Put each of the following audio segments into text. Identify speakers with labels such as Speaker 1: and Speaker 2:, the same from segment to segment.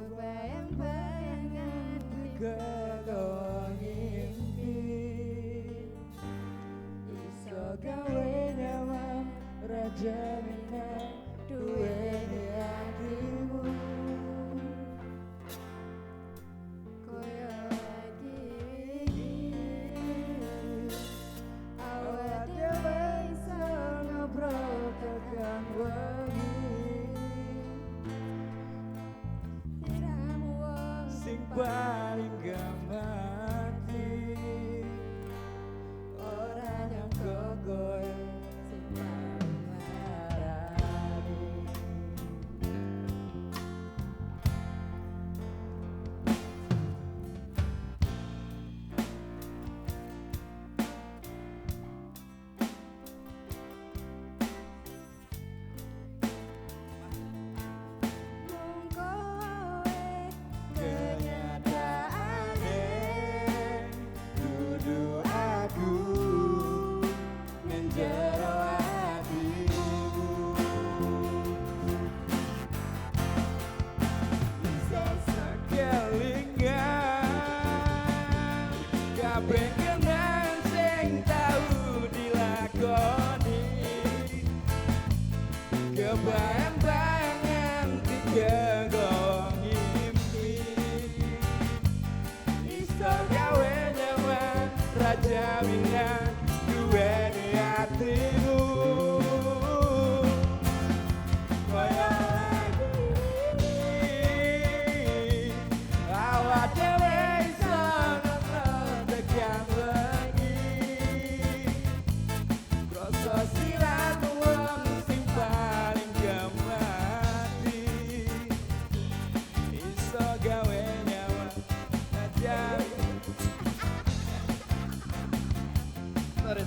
Speaker 1: kebayang-bayangan kegawa ngimpi iso gawe nyaman raja minang duweni hatimu koyo lagi awak dhewe iso ngobrol tekan wengi sing paling gamati ora nyangka kowe sing paling marani mung kowe kenyataane dudu aku ning jero atiku sesa kelingan kabeh kenang sing tau dilakoni kebayang-bayangan kegawa ngimpi iso gawe nyaman raja minang duweni hatimu koyo lagi awak dhewe iso ngobrol tekan wengi rasa sirat wong sing paling gamati iso gawe nyaman raja sorry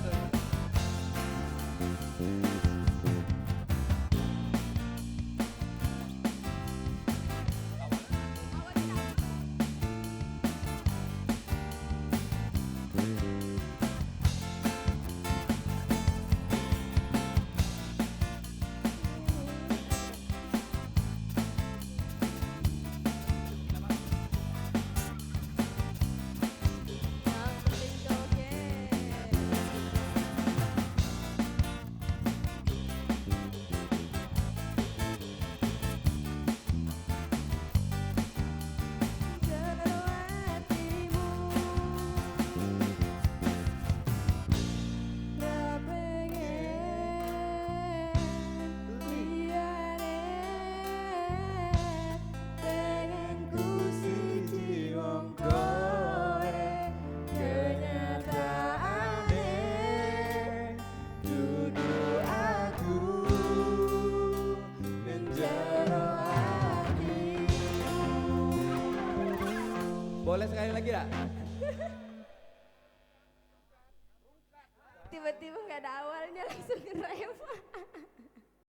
Speaker 1: boleh sekali lagi gak?
Speaker 2: Tiba-tiba nggak ada awalnya langsung ngerem.